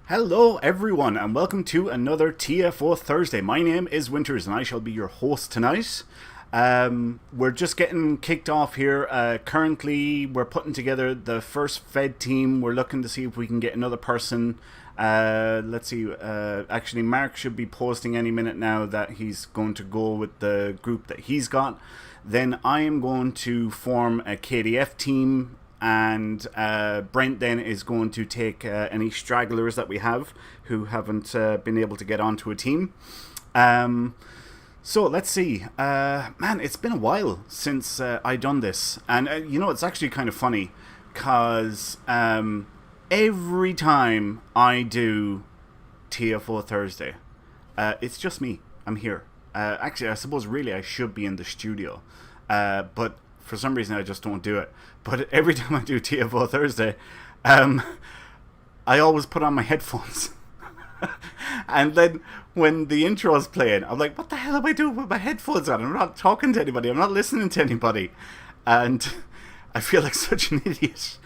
Hello everyone and welcome to another TFO Thursday. My name is Winters and I shall be your host tonight. We're just getting kicked off here. Currently we're putting together the first Fed team. We're looking to see if we can get another person. Let's see, actually Mark should be posting any minute now that he's going to go with the group that he's got. Then I am going to form a KDF team, and Brent then is going to take any stragglers that we have who haven't been able to get onto a team. So let's see. Man, it's been a while since I done this, and it's actually kind of funny because every time I do TFO Thursday, it's just me. I'm here. Actually, I suppose really I should be in the studio, but for some reason I just don't do it. But every time I do TFO Thursday, I always put on my headphones. And then when the intro is playing, I'm like, what the hell am I doing with my headphones on? I'm not talking to anybody. I'm not listening to anybody. And I feel like such an idiot.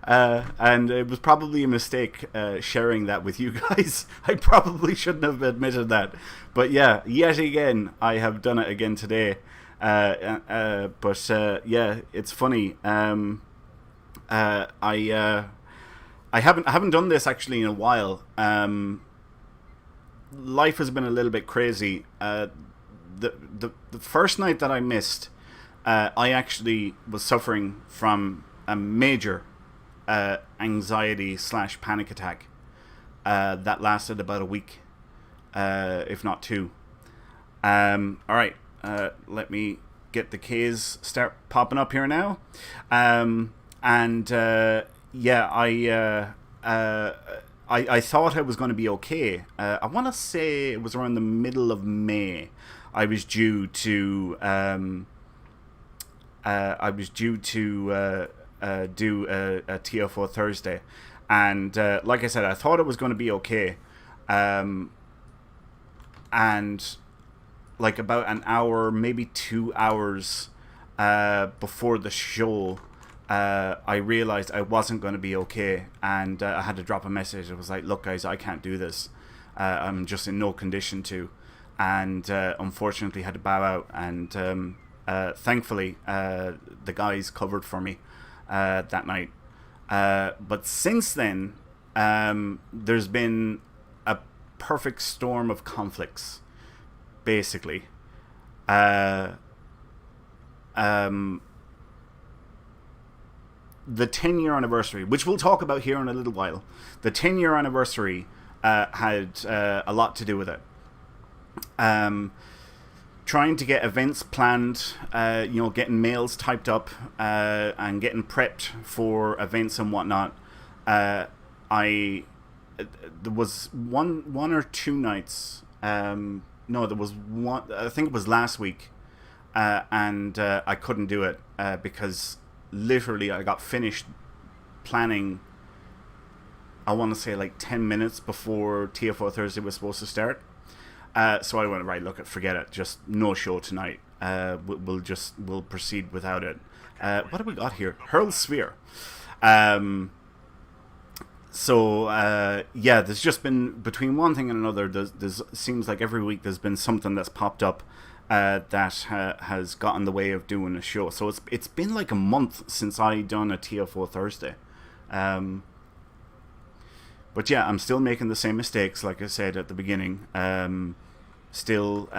And it was probably a mistake sharing that with you guys. I probably shouldn't have admitted that. But yeah, yet again, I have done it again today. But yeah, it's funny. I haven't done this actually in a while. Life has been a little bit crazy. The first night that I missed, I actually was suffering from a major anxiety / panic attack that lasted about a week, if not two. All right. Let me get the K's start popping up here now. Yeah, I thought I was going to be okay. I want to say it was around the middle of May. I was due to do a TFO Thursday, and like I said, I thought it was going to be okay. And like about an hour, maybe 2 hours before the show, I realized I wasn't going to be okay, and I had to drop a message. It was like, look guys, I can't do this. I'm just in no condition to, and unfortunately had to bow out. And thankfully the guys covered for me that night. But since then, there's been a perfect storm of conflicts, basically. The 10-year anniversary, which we'll talk about here in a little while, the 10-year anniversary had a lot to do with it. Trying to get events planned, getting mails typed up, and getting prepped for events and whatnot. There was one or two nights. No, there was one. I think it was last week, and I couldn't do it because literally I got finished planning, I want to say like 10 minutes before TFO Thursday was supposed to start. So I went, right, look, forget it, just no show tonight. We'll proceed without it. What have we got here? Hurl Sphere. Yeah, there's just been, between one thing and another, there's seems like every week there's been something that's popped up that has got in the way of doing a show. So it's been like a month since I done a TFO Thursday. But yeah, I'm still making the same mistakes, like I said at the beginning. Still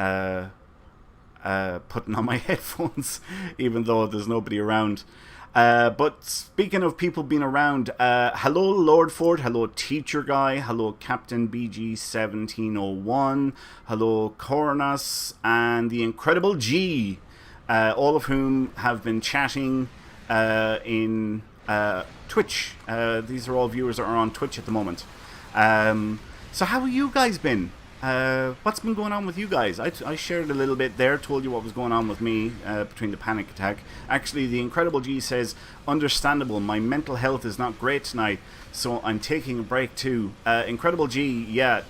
putting on my headphones, even though there's nobody around. But speaking of people being around, hello Lord Ford, hello Teacher Guy, hello Captain BG1701, hello Coronas, and the Incredible G, all of whom have been chatting in Twitch. These are all viewers that are on Twitch at the moment. So how have you guys been? What's been going on with you guys? I shared a little bit there, told you what was going on with me between the panic attack. Actually, the Incredible G says, understandable, my mental health is not great tonight, so I'm taking a break too. Incredible G, yeah,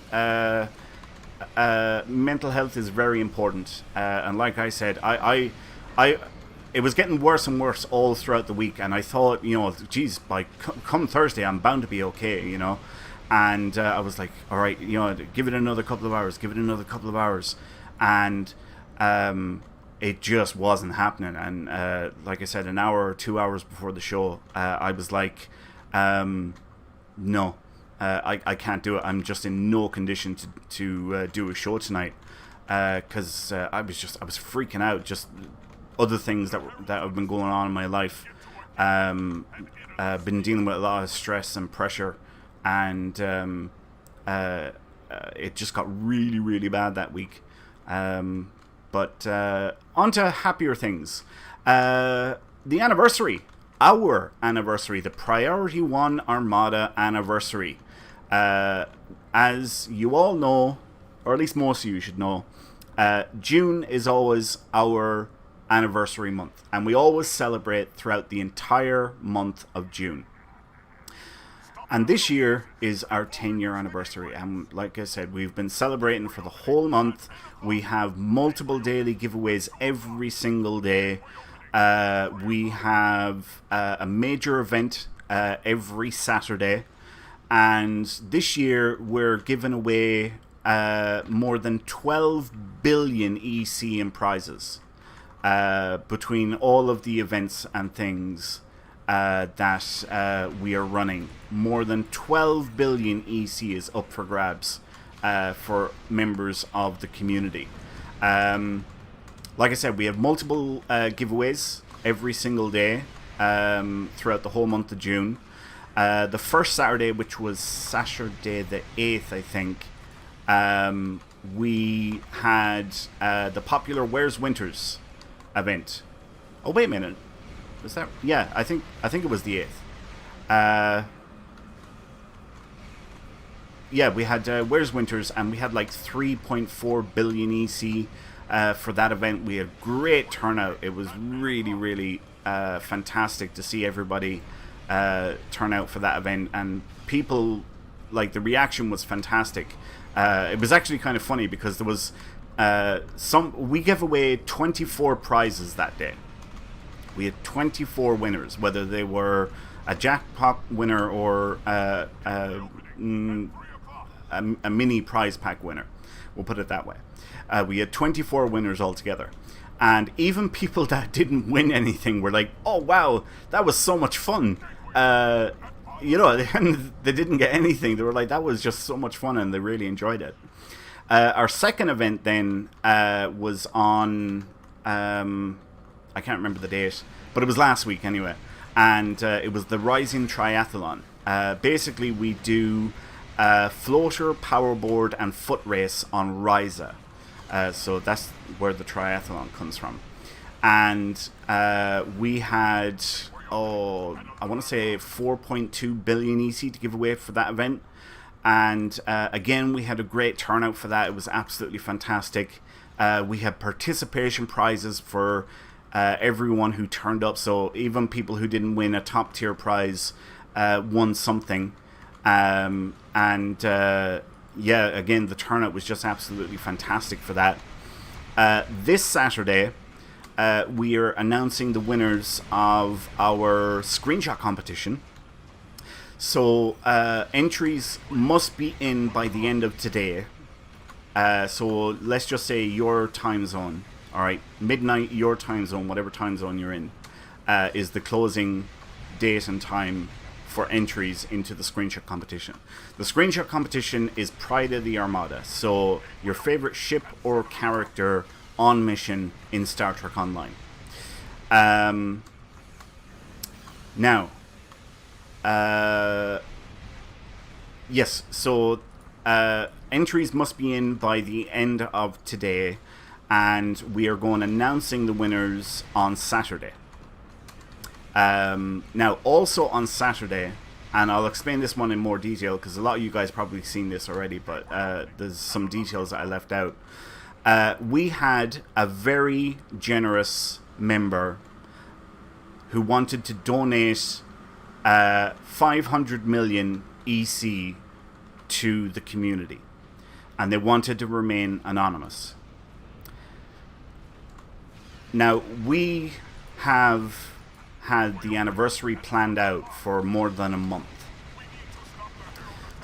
mental health is very important. And like I said, it was getting worse and worse all throughout the week, and I thought, geez, by come Thursday, I'm bound to be okay, And I was like, all right, give it another couple of hours, and it just wasn't happening. And like I said, an hour or 2 hours before the show, I was like, no, I can't do it. I'm just in no condition to do a show tonight, because I was freaking out. Just other things that have been going on in my life. Been dealing with a lot of stress and pressure, and it just got really, really bad that week. But on to happier things. The anniversary. Our anniversary. The Priority 1 Armada anniversary. As you all know, or at least most of you should know, June is always our anniversary month. And we always celebrate throughout the entire month of June. And this year is our 10-year anniversary. And like I said, we've been celebrating for the whole month. We have multiple daily giveaways every single day. We have a major event every Saturday. And this year we're giving away more than 12 billion EC in prizes between all of the events and things that we are running. More than 12 billion EC is up for grabs for members of the community. Like I said, we have multiple giveaways every single day throughout the whole month of June. The first Saturday, which was Saturday the 8th, I think, we had the popular Where's Winters event. Oh, wait a minute. Was that? Yeah, I think it was the 8th. Yeah, we had Where's Winters, and we had like 3.4 billion EC for that event. We had great turnout. It was really, really fantastic to see everybody turn out for that event, and people, like, the reaction was fantastic. It was actually kind of funny because there was we gave away 24 prizes that day. We had 24 winners, whether they were a jackpot winner or a mini prize pack winner. We'll put it that way. We had 24 winners altogether. And even people that didn't win anything were like, oh, wow, that was so much fun. And they didn't get anything. They were like, that was just so much fun, and they really enjoyed it. Our second event then was on... I can't remember the date, but it was last week anyway. And it was the Rising Triathlon. Basically, we do floater, powerboard, and foot race on Risa. So that's where the triathlon comes from. And we had, I want to say 4.2 billion EC to give away for that event. And again, we had a great turnout for that. It was absolutely fantastic. We had participation prizes for everyone who turned up. So even people who didn't win a top tier prize won something. Yeah, again, the turnout was just absolutely fantastic for that. This Saturday, we are announcing the winners of our screenshot competition. So entries must be in by the end of today. So let's just say your time zone, all right, midnight your time zone, whatever time zone you're in, is the closing date and time for entries into the screenshot competition. The screenshot competition is Pride of the Armada, so your favorite ship or character on mission in Star Trek Online. Now, yes, so entries must be in by the end of today, and we are going announcing the winners on Saturday. Now, also on Saturday, and I'll explain this one in more detail because a lot of you guys probably seen this already, but there's some details that I left out. We had a very generous member who wanted to donate 500 million EC to the community, and they wanted to remain anonymous. Now, we have had the anniversary planned out for more than a month.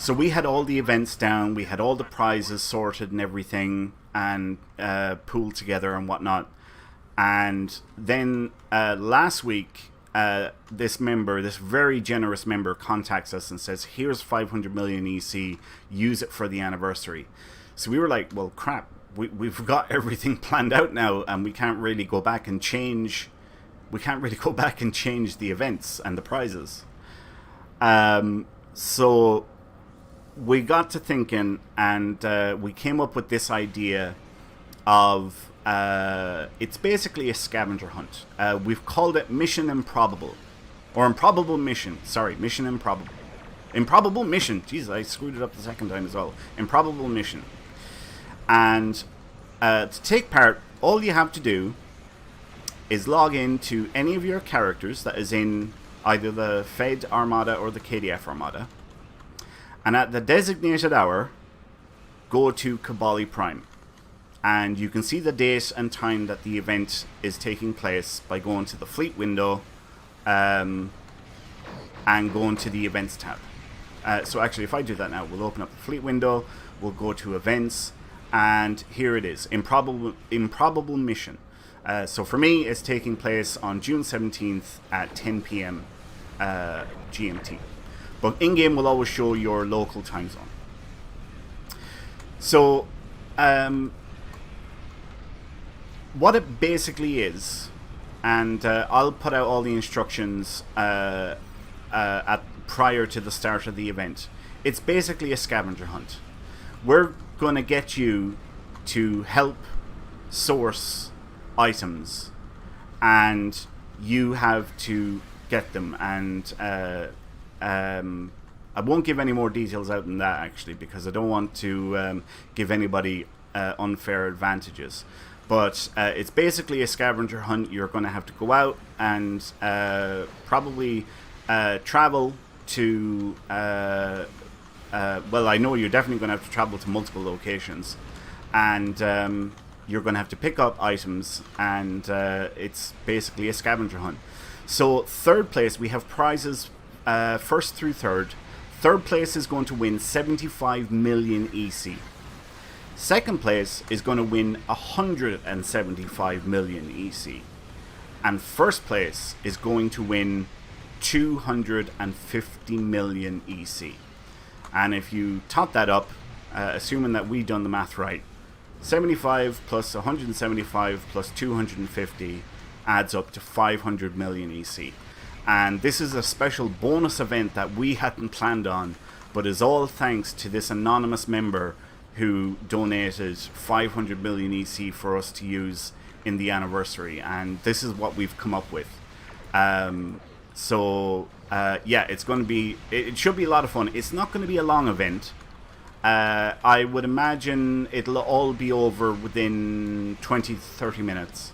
So we had all the events down, we had all the prizes sorted and everything, and pooled together and whatnot. And then last week, this very generous member, contacts us and says, "Here's 500 million EC. Use it for the anniversary." So we were like, "Well, crap. We've got everything planned out now, and we can't really go back and change. We can't really go back and change the events and the prizes." So we got to thinking, and we came up with this idea of it's basically a scavenger hunt. We've called it Mission Improbable, or Improbable Mission. Sorry, Mission Improbable. Improbable Mission. Jeez, I screwed it up the second time as well. Improbable Mission. And to take part, all you have to do is log in to any of your characters that is in either the Fed Armada or the KDF Armada. And at the designated hour, go to Kabali Prime. And you can see the date and time that the event is taking place by going to the fleet window and going to the events tab. So actually, if I do that now, we'll open up the fleet window, we'll go to events, and here it is, Improbable Mission. So for me, it's taking place on June 17th at 10 p.m. GMT. But in-game will always show your local time zone. So, what it basically is, and I'll put out all the instructions prior to the start of the event. It's basically a scavenger hunt. We're going to get you to help source items, and you have to get them. And I won't give any more details out than that, actually, because I don't want to give anybody unfair advantages. But it's basically a scavenger hunt. You're going to have to go out and probably travel to... well, I know you're definitely going to have to travel to multiple locations. And you're going to have to pick up items. And it's basically a scavenger hunt. So third place, we have prizes first through third. Third place is going to win 75 million EC. Second place is going to win 175 million EC. And first place is going to win 250 million EC. And if you top that up, assuming that we've done the math right, 75 plus 175 plus 250 adds up to 500 million EC. And this is a special bonus event that we hadn't planned on, but is all thanks to this anonymous member who donated 500 million EC for us to use in the anniversary. And this is what we've come up with. Yeah, it's going to be... It should be a lot of fun. It's not going to be a long event. I would imagine it'll all be over within 20 to 30 minutes.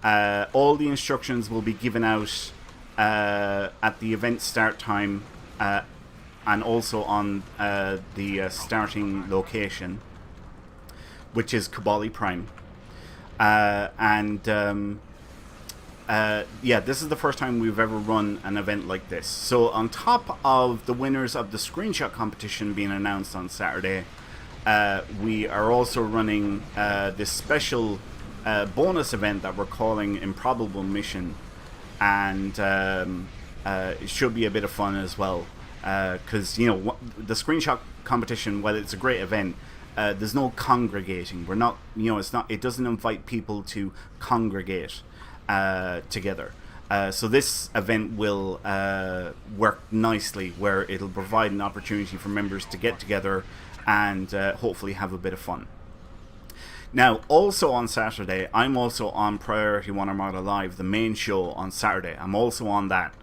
All the instructions will be given out at the event start time, and also on the starting location, which is Kabali Prime. Yeah, this is the first time we've ever run an event like this. So on top of the winners of the screenshot competition being announced on Saturday, we are also running this special bonus event that we're calling Improbable Mission. And it should be a bit of fun as well, because you know the screenshot competition, while it's a great event, there's no congregating. We're not, you know, it doesn't invite people to congregate together. So this event will work nicely, where it'll provide an opportunity for members to get together and hopefully have a bit of fun. Now, also on Saturday, I'm also on Priority 1 Armada Live, the main show on Saturday. I'm also on that.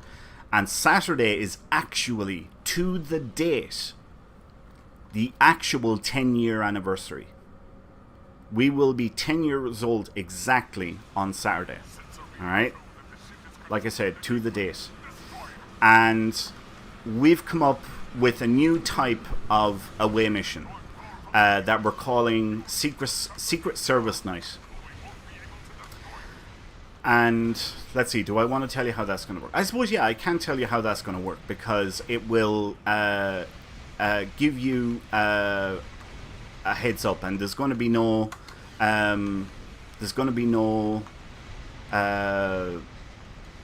And Saturday is actually, to the date, the actual 10-year anniversary. We will be 10 years old exactly on Saturday. Alright? Like I said, to the date. And we've come up with a new type of away mission. That we're calling Secret Service Night. And let's see, do I want to tell you how that's going to work? I suppose, yeah, I can tell you how that's going to work, because it will give you a heads up, and there's going to be no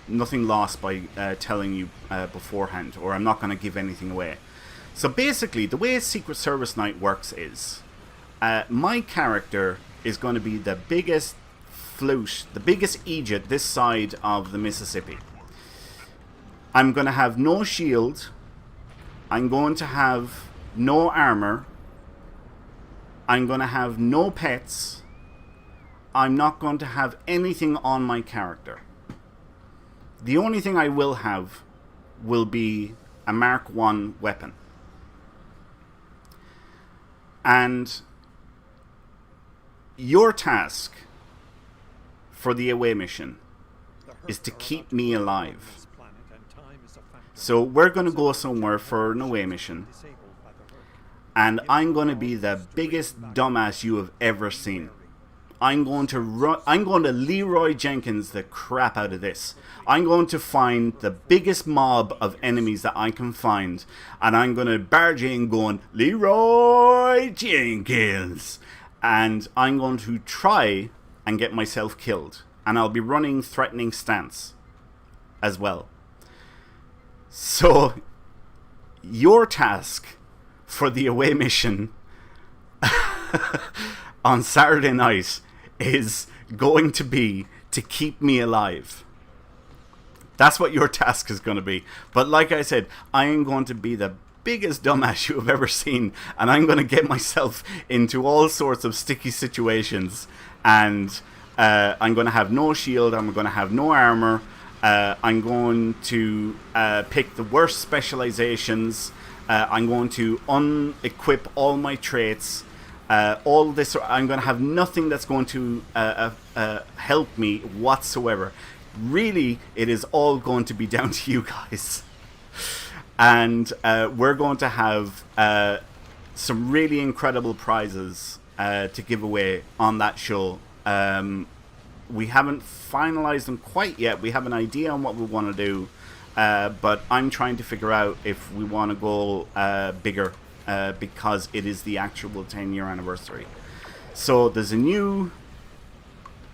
nothing lost by telling you beforehand, or I'm not going to give anything away. So basically, the way Secret Service Night works is my character is going to be the biggest flute, the biggest Egypt this side of the Mississippi. I'm going to have no shield. I'm going to have no armor. I'm going to have no pets. I'm not going to have anything on my character. The only thing I will have will be a Mark I weapon. And your task for the away mission is to keep me alive. So we're going to go somewhere for an away mission, and I'm going to be the biggest dumbass you have ever seen. I'm going to Leroy Jenkins the crap out of this. I'm going to find the biggest mob of enemies that I can find, and I'm going to barge in going, Leroy Jenkins, and I'm going to try and get myself killed, and I'll be running threatening stance as well. So your task for the away mission on Saturday night is going to be to keep me alive. That's what your task is going to be. But like I said, I am going to be the biggest dumbass you have ever seen, and I'm going to get myself into all sorts of sticky situations, and I'm going to have no shield, I'm going to have no armor, I'm going to pick the worst specializations, I'm going to unequip all my traits, all this. I'm going to have nothing that's going to help me whatsoever. Really, it is all going to be down to you guys. And we're going to have some really incredible prizes to give away on that show. We haven't finalized them quite yet. We have an idea on what we want to do, but I'm trying to figure out if we want to go bigger, because it is the actual 10-year anniversary. So there's a new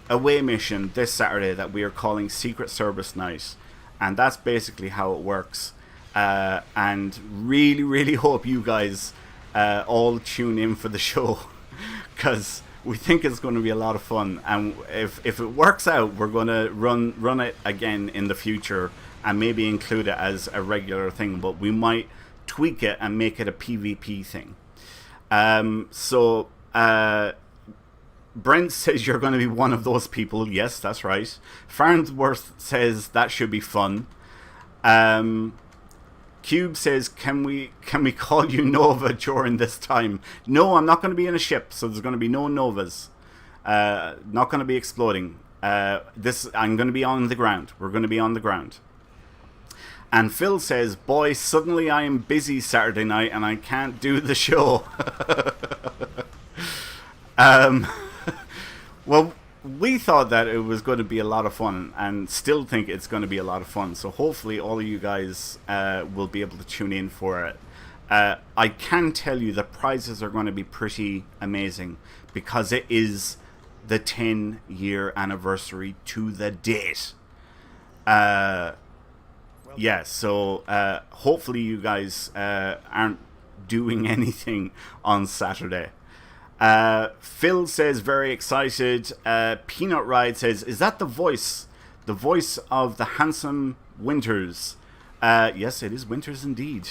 away mission this Saturday that we are calling Secret Service Night, and that's basically how it works. And really hope you guys all tune in for the show, because we think it's going to be a lot of fun, and if it works out, we're going to run it again in the future and maybe include it as a regular thing, but we might tweak it and make it a PvP thing. Brent says you're going to be one of those people. Yes, that's right. Farnsworth says that should be fun. Cube says, can we call you Nova during this time? No, I'm not going to be in a ship, so there's going to be no Novas. Not going to be exploding. I'm going to be on the ground. We're going to be on the ground. And Phil says, boy, suddenly I am busy Saturday night and I can't do the show. Well, we thought that it was going to be a lot of fun, and still think it's going to be a lot of fun. So hopefully all of you guys will be able to tune in for it. I can tell you the prizes are going to be pretty amazing, because it is the 10-year anniversary to the date. Yeah, so hopefully you guys aren't doing anything on Saturday. Phil says very excited. Peanut Ride says, is that the voice of the handsome Winters? Yes, it is Winters indeed.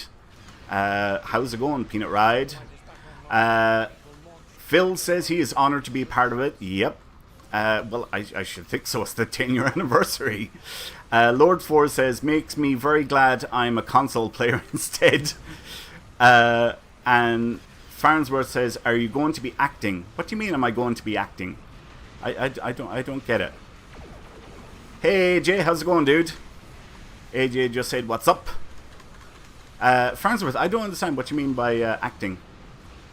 How's it going, Peanut Ride? Phil says he is honored to be a part of it. Yep. Well, I should think so. It's the 10-year anniversary. Lord Four says, makes me very glad I'm a console player instead. And Farnsworth says, are you going to be acting? What do you mean, am I going to be acting? I don't get it. Hey AJ, how's it going, dude? AJ just said, what's up? Farnsworth, I don't understand what you mean by acting.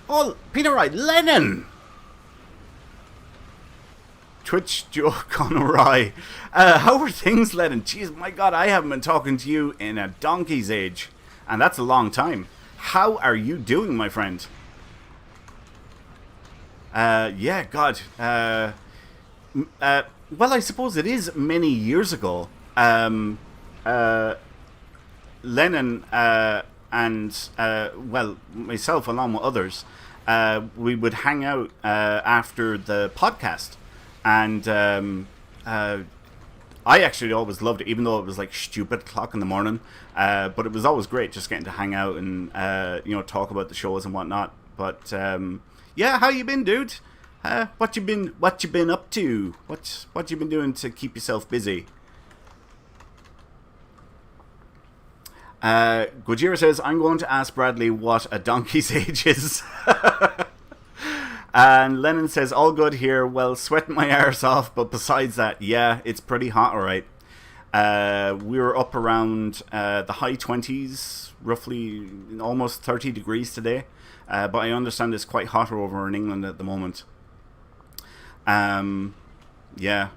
Oh, Peter Wright, Lennon! Twitch joke gone awry. How are things, Lennon? Jeez, my God, I haven't been talking to you in a donkey's age. And that's a long time. how are you doing, my friend? Yeah, God. Well, I suppose it is many years ago. Lennon and well, myself along with others, we would hang out after the podcast, and I actually always loved it, even though it was like stupid o'clock in the morning. But it was always great just getting to hang out and talk about the shows and whatnot. But yeah, how you been, dude? What you been up to? What you been doing to keep yourself busy? Gojira says, I'm going to ask Bradley what a donkey's age is. And Lennon says, all good here. Well, sweating my arse off, but besides that, yeah, it's pretty hot, alright. We were up around the high 20s, roughly almost 30 degrees today. But I understand it's quite hotter over in England at the moment. Yeah,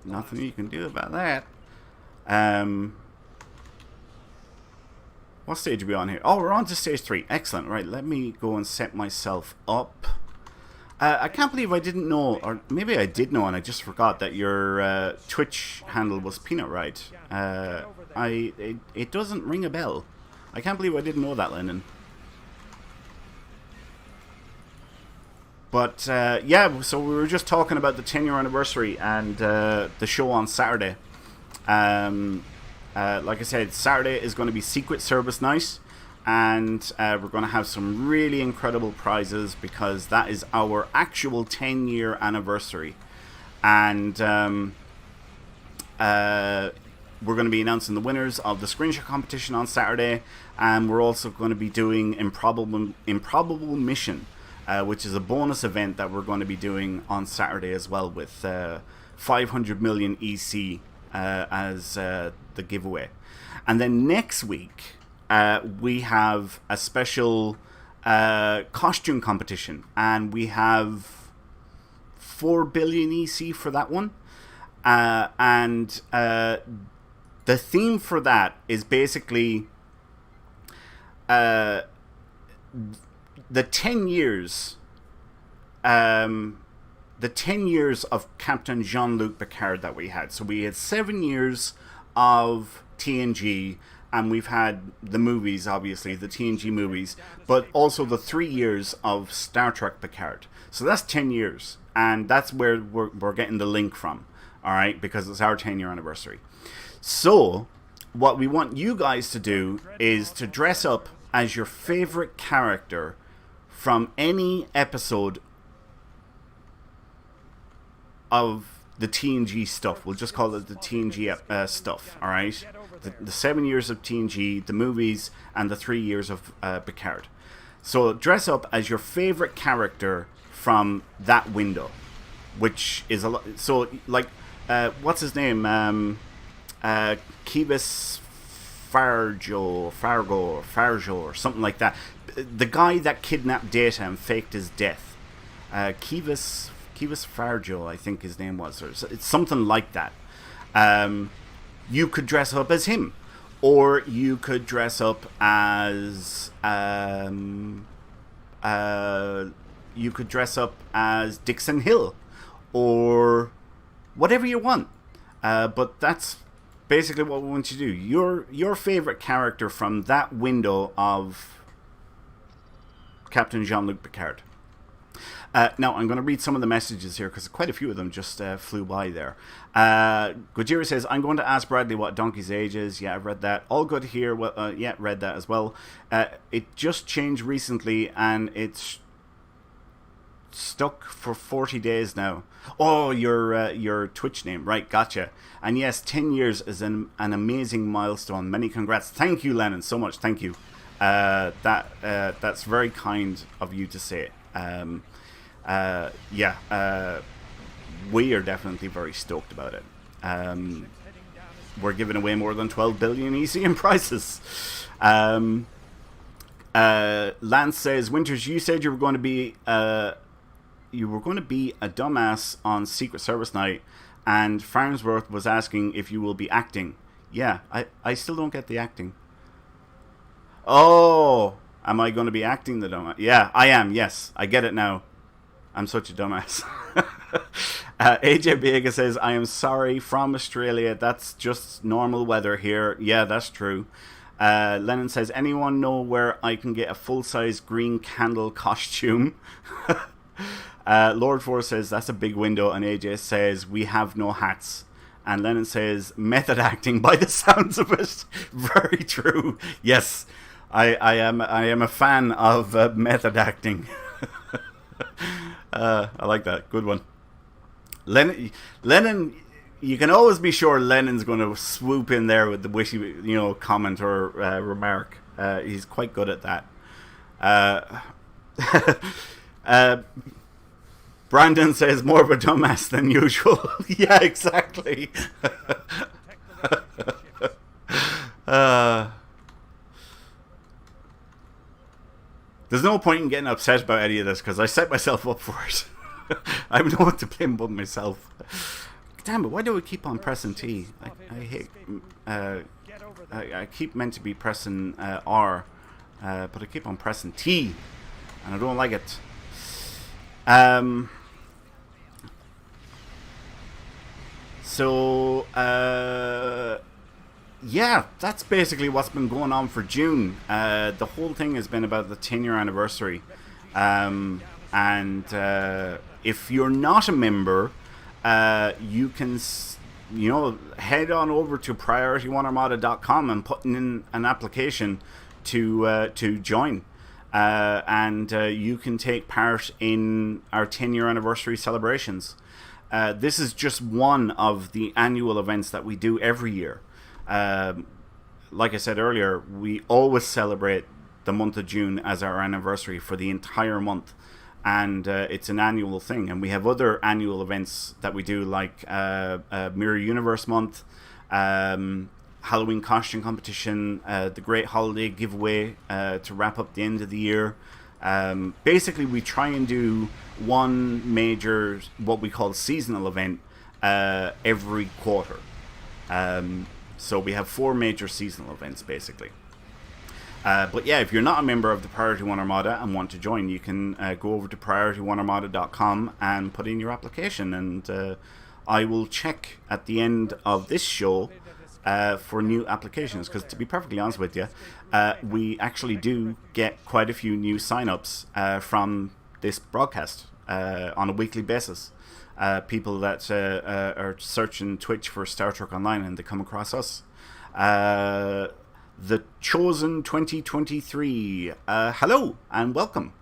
nothing you can do about that. What stage are we on here? Oh, we're on to stage 3. Excellent. Right, let me go and set myself up. I can't believe I didn't know, or maybe I did know and I just forgot that your Twitch handle was Peanut Ride. It doesn't ring a bell. I can't believe I didn't know that, Lennon. But yeah, so we were just talking about the 10-year anniversary and the show on Saturday. Like I said, Saturday is going to be Secret Service night, and we're going to have some really incredible prizes because that is our actual 10-year anniversary. And we're going to be announcing the winners of the screenshot competition on Saturday, and we're also going to be doing Improbable Mission, which is a bonus event that we're going to be doing on Saturday as well, with 500 million EC as the giveaway. And then next week we have a special costume competition, and we have 4 billion EC for that one. And the theme for that is basically the 10 years the 10 years of Captain Jean-Luc Picard that we had. So we had 7 years of TNG, and we've had the movies, obviously, the TNG movies, but also the 3 years of Star Trek Picard. So that's 10 years, and that's where we're getting the link from, all right, because it's our 10-year anniversary. So what we want you guys to do is to dress up as your favorite character from any episode of the TNG stuff. We'll just call it the TNG stuff, all right? The 7 years of TNG, the movies, and the 3 years of Picard. So dress up as your favorite character from that window, which is a lot. So, like, what's his name? Kivas Fargo, or something like that. The guy that kidnapped Data and faked his death. Kivas Fargo, I think his name was, or it's something like that. You could dress up as him, or you could dress up as Dixon Hill, or whatever you want. But that's basically what we want you to do. Your favorite character from that window of Captain Jean-Luc Picard. Now, I'm going to read some of the messages here because quite a few of them just flew by there. Gojira says, I'm going to ask Bradley what Donkey's age is. Yeah, I've read that. All good here. Well, yeah, read that as well. It just changed recently, and it's stuck for 40 days now. Oh, your Twitch name. Right, gotcha. And yes, 10 years is an amazing milestone. Many congrats. Thank you, Lennon, so much. Thank you. That's very kind of you to say. We are definitely very stoked about it. We're giving away more than 12 billion EC in prizes. Lance says, Winters, you said you were going to be a dumbass on Secret Service night, and Farnsworth was asking if you will be acting. Yeah, I still don't get the acting. Oh, am I going to be acting the dumbass? Yeah, I am. Yes, I get it now. I'm such a dumbass. AJ Vega says, I am sorry, from Australia. That's just normal weather here. Yeah, that's true. Lennon says, anyone know where I can get a full-size green candle costume? Lord Force says, that's a big window. And AJ says, we have no hats. And Lennon says, method acting by the sounds of it. Very true. Yes, I am a fan of method acting. I like that. Good one. Lennon, you can always be sure Lennon's going to swoop in there with the wishy, comment or remark. He's quite good at that. Brandon says, more of a dumbass than usual. Yeah, exactly. There's no point in getting upset about any of this because I set myself up for it. I have no one to blame but myself. Damn it, why do I keep on pressing T? I hate... I keep meant to be pressing R, but I keep on pressing T, and I don't like it. Yeah, that's basically what's been going on for June. The whole thing has been about the 10-year anniversary. If you're not a member, you can, head on over to PriorityOneArmada.com and put in an application to join. You can take part in our 10-year anniversary celebrations. This is just one of the annual events that we do every year. Like I said earlier, we always celebrate the month of June as our anniversary for the entire month. And it's an annual thing. And we have other annual events that we do, like Mirror Universe Month, Halloween costume competition, the Great Holiday giveaway to wrap up the end of the year. Basically, we try and do one major, what we call seasonal event, every quarter. So we have 4 major seasonal events, basically. But yeah, if you're not a member of the Priority One Armada and want to join, you can go over to PriorityOneArmada.com and put in your application. And I will check at the end of this show for new applications. Because to be perfectly honest with you, we actually do get quite a few new sign-ups from this broadcast on a weekly basis. People that are searching Twitch for Star Trek Online and they come across us. The Chosen 2023. Hello and welcome.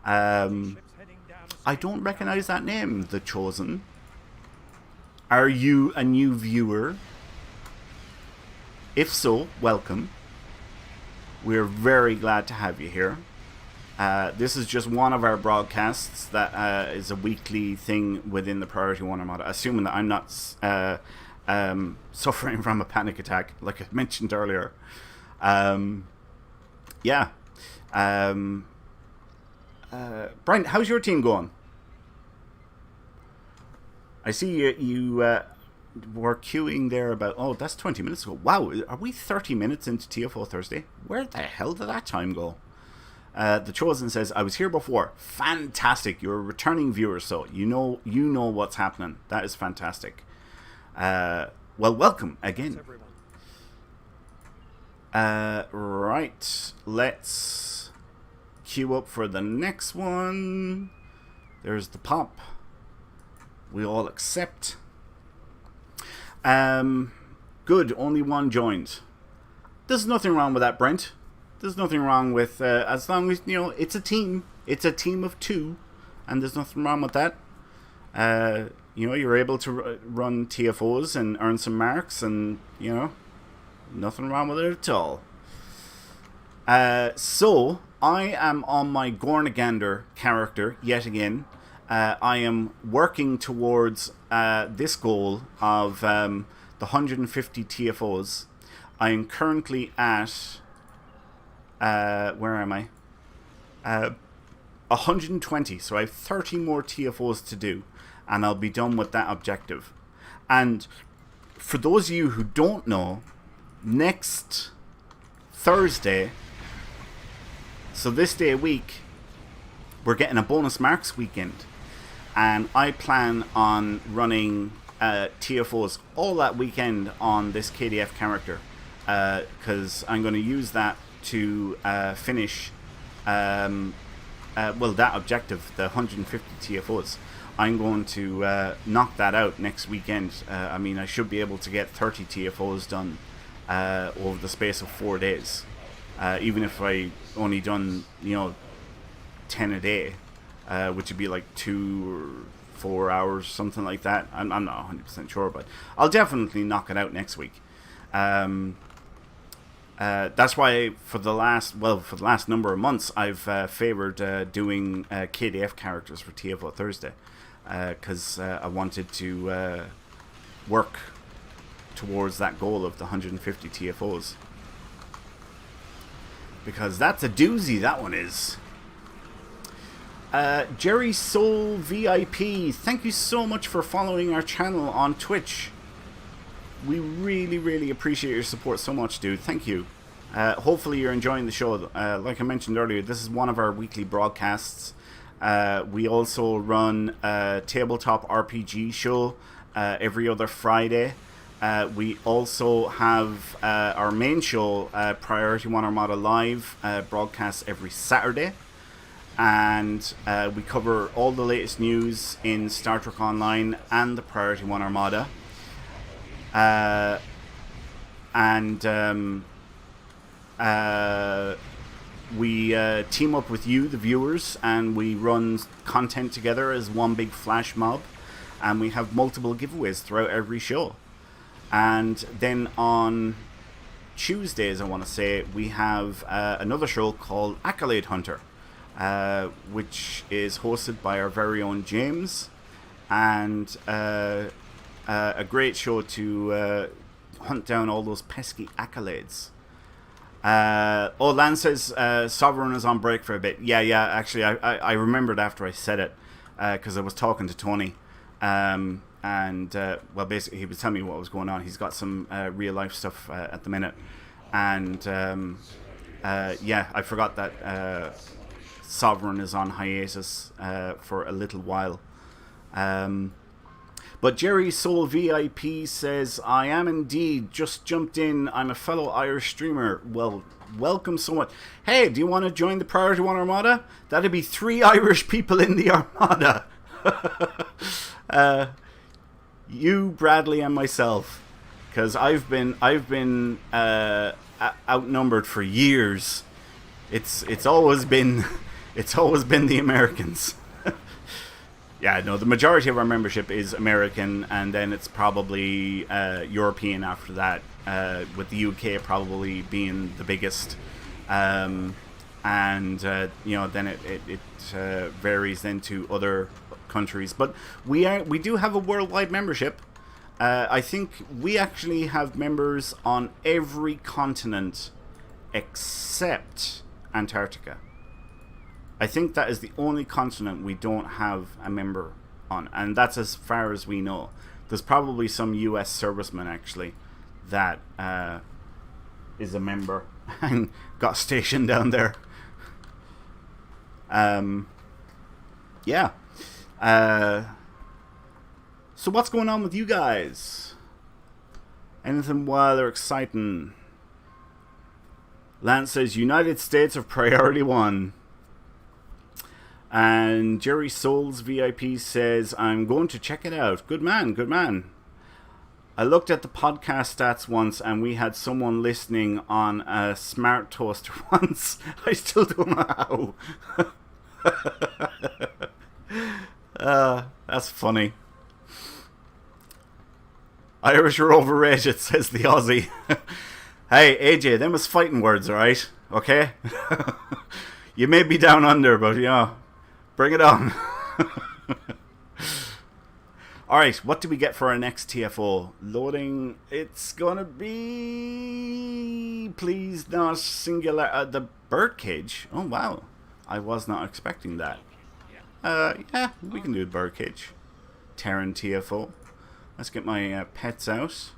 I don't recognize that name, The Chosen. Are you a new viewer? If so, welcome. We're very glad to have you here. This is just one of our broadcasts that is a weekly thing within the Priority One Armada, assuming that I'm not suffering from a panic attack, like I mentioned earlier. Brian, how's your team going? I see you were queuing there about, that's 20 minutes ago. Wow, are we 30 minutes into TFO Thursday? Where the hell did that time go? The Chosen says, I was here before. Fantastic. You're a returning viewer, so you know what's happening. That is fantastic. Well, welcome again. Right, let's queue up for the next one. There's the pop. We all accept. Good, only one joined. There's nothing wrong with that, Brent. There's nothing wrong with, as long as, it's a team. It's a team of 2, and there's nothing wrong with that. You're able to run TFOs and earn some marks, and, nothing wrong with it at all. So, I am on my Gornagander character yet again. I am working towards this goal of the 150 TFOs. I am currently at... where am I? 120, so I have 30 more TFOs to do, and I'll be done with that objective. And for those of you who don't know, next Thursday So this day a week, we're getting a bonus marks weekend. And I plan on running TFOs all that weekend on this KDF character. Because I'm going to use that to finish that objective, the 150 TFOs. I'm going to knock that out next weekend. I mean, I should be able to get 30 TFOs done over the space of 4 days. Even if I only done, 10 a day, which would be like 2 or 4 hours, something like that. I'm not 100% sure, but I'll definitely knock it out next week. That's why for the last number of months I've favored doing KDF characters for TFO Thursday, because I wanted to work towards that goal of the 150 TFOs, because that's a doozy, that one is. Jerry Soul VIP, thank you so much for following our channel on Twitch. We really, really appreciate your support so much, dude. Thank you. Hopefully you're enjoying the show. Like I mentioned earlier, this is one of our weekly broadcasts. We also run a tabletop RPG show every other Friday. We also have our main show, Priority 1 Armada Live, broadcasts every Saturday. And we cover all the latest news in Star Trek Online and the Priority 1 Armada. We team up with you, the viewers, and we run content together as one big flash mob. And we have multiple giveaways throughout every show. And then on Tuesdays, I want to say, we have another show called Accolade Hunter, which is hosted by our very own James, and a great show to hunt down all those pesky accolades. Lan says Sovereign is on break for a bit. Yeah, actually I remembered after I said it, because I was talking to Tony, well, basically he was telling me what was going on. He's got some real life stuff at the minute, and I forgot that Sovereign is on hiatus for a little while. But Jerry Soul VIP says, I am indeed, just jumped in. I'm a fellow Irish streamer. Well, welcome so much. Hey, do you want to join the Priority 1 Armada? That'd be 3 Irish people in the Armada. You, Bradley, and myself. Because I've been outnumbered for years. It's always been the Americans. Yeah, no, the majority of our membership is American, and then it's probably European after that, with the UK probably being the biggest. Then it varies then to other countries. But we do have a worldwide membership. I think we actually have members on every continent except Antarctica. I think that is the only continent we don't have a member on, and that's as far as we know. There's probably some US serviceman actually that is a member and got stationed down there. So what's going on with you guys? Anything wild or exciting? Lance says United States of Priority 1. And Jerry Souls VIP says, I'm going to check it out. Good man, good man. I looked at the podcast stats once and we had someone listening on a smart toaster once. I still don't know how. That's funny. Irish are overrated, says the Aussie. Hey, AJ, them was fighting words, alright? Okay? You may be down under, but bring it on. Alright, what do we get for our next TFO? Loading. It's gonna be... Please not singular... the birdcage. Oh, wow. I was not expecting that. Yeah, we can do the birdcage. Terran TFO. Let's get my pets out.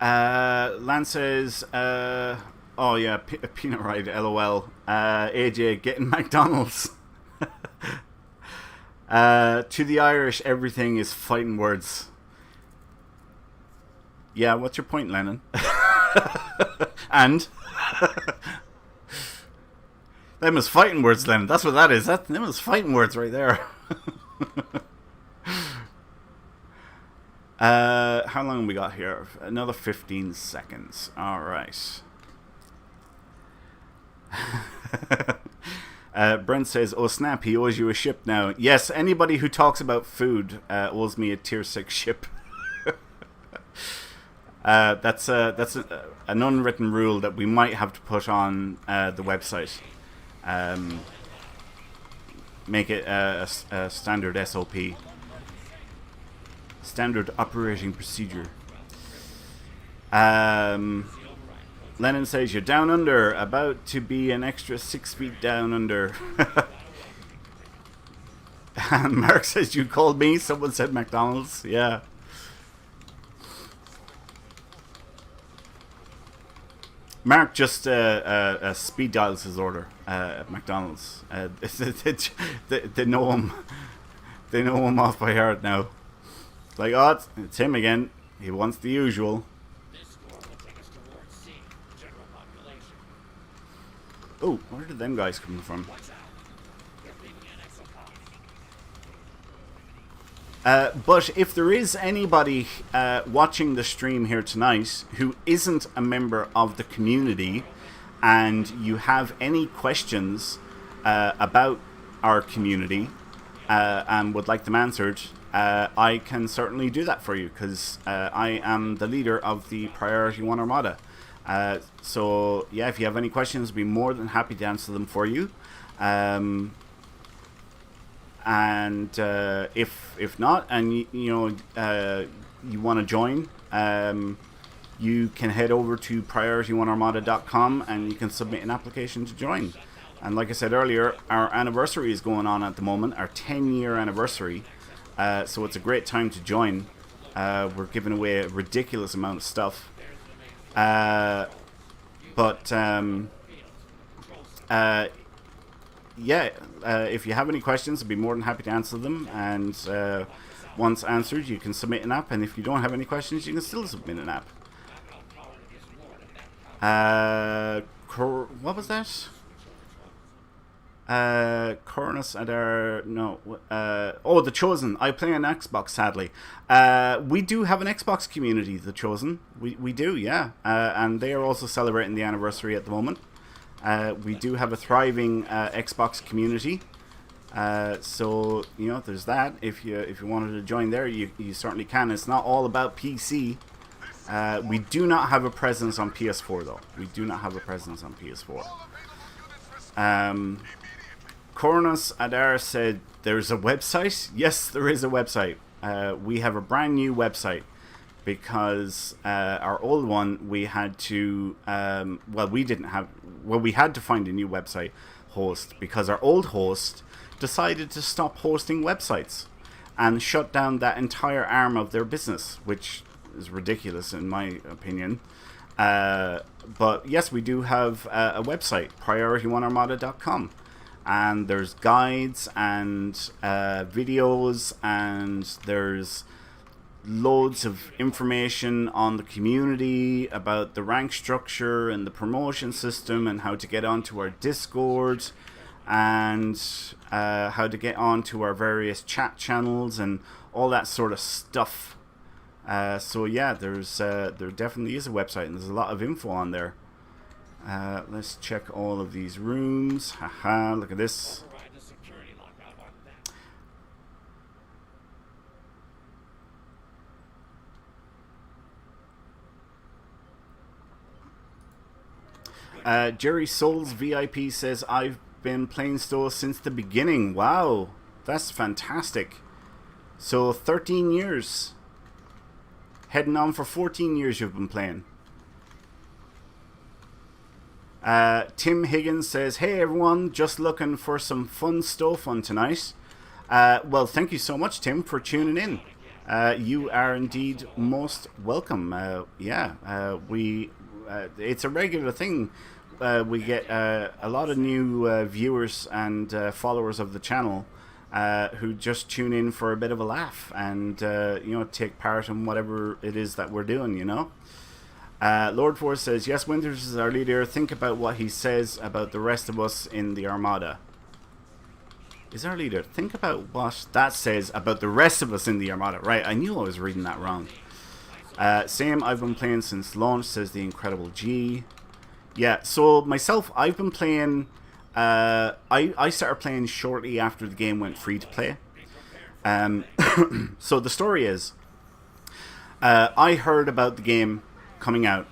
Lance says, oh yeah, peanut ride, lol. AJ, getting McDonald's. To the Irish, everything is fighting words. Yeah, what's your point, Lennon? And? Them is fighting words, Lennon. That's what that is. Them is fighting words right there. How long have we got here? Another 15 seconds. All right. Brent says, "Oh snap! He owes you a ship now." Yes, anybody who talks about food owes me a tier 6 ship. That's an unwritten rule that we might have to put on the website. Make it a standard SOP. Standard operating procedure. Lennon says, "You're down under, about to be an extra 6 feet down under." And Mark says, "You called me?" Someone said McDonald's. Yeah. Mark just speed dials his order at McDonald's. They know him. They know him off by heart now. It's like, oh, it's him again. He wants the usual. Oh, where did them guys come from? But if there is anybody watching the stream here tonight who isn't a member of the community and you have any questions about our community and would like them answered, I can certainly do that for you, because I am the leader of the Priority 1 Armada. So yeah, if you have any questions, I'd be more than happy to answer them for you. And if not, and you want to join, you can head over to priority1armada.com and you can submit an application to join. And like I said earlier, our anniversary is going on at the moment, our 10-year anniversary. So it's a great time to join. We're giving away a ridiculous amount of stuff. If you have any questions, I'd be more than happy to answer them. And once answered, you can submit an app. And if you don't have any questions, you can still submit an app. What was that? Cornus and The Chosen. I play on Xbox, sadly. We do have an Xbox community, The Chosen. We do, yeah. And they are also celebrating the anniversary at the moment. We do have a thriving Xbox community. So, there's that. If you wanted to join there, you certainly can. It's not all about PC. We do not have a presence on PS4, though. We do not have a presence on PS4. Cornus Adar said, "There's a website?" Yes, there is a website. We have a brand new website because our old one we had to we had to find a new website host because our old host decided to stop hosting websites and shut down that entire arm of their business, which is ridiculous in my opinion. But yes, we do have a website, priority1armada.com. And there's guides and videos, and there's loads of information on the community about the rank structure and the promotion system and how to get onto our Discord and how to get onto our various chat channels and all that sort of stuff. So yeah, there definitely is a website and there's a lot of info on there. Let's check all of these rooms. Haha, look at this. Jerry Souls VIP says, "I've been playing Stowe since the beginning." Wow, that's fantastic. So 13 years. Heading on for 14 years you've been playing. Tim Higgins says, "Hey everyone, just looking for some fun Stowe fun tonight." Well, thank you so much, Tim, for tuning in. You are indeed most welcome. It's a regular thing. We get a lot of new viewers and followers of the channel who just tune in for a bit of a laugh and take part in whatever it is that we're doing. Lord Force says, yes, Winters is our leader. Think about what he says about the rest of us in the Armada. Is our leader. Think about what that says about the rest of us in the Armada. Right, I knew I was reading that wrong. Same, I've been playing since launch, says the Incredible G. Yeah, so myself, I've been playing... I started playing shortly after the game went free to play. So the story is... I heard about the game coming out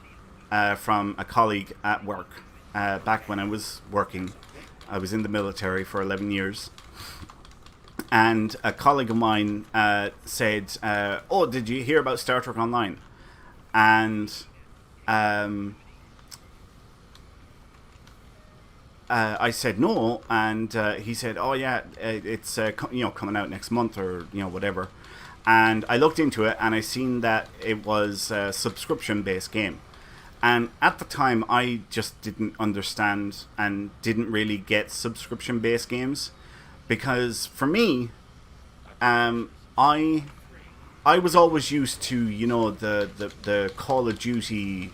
from a colleague at work back when I was working. I was in the military for 11 years. And a colleague of mine said, oh, did you hear about Star Trek Online? And I said no, and he said, oh yeah, it's coming out next month or whatever. And I looked into it and I seen that it was a subscription-based game. And at the time, I just didn't understand and didn't really get subscription-based games. Because for me, I was always used to, the Call of Duty,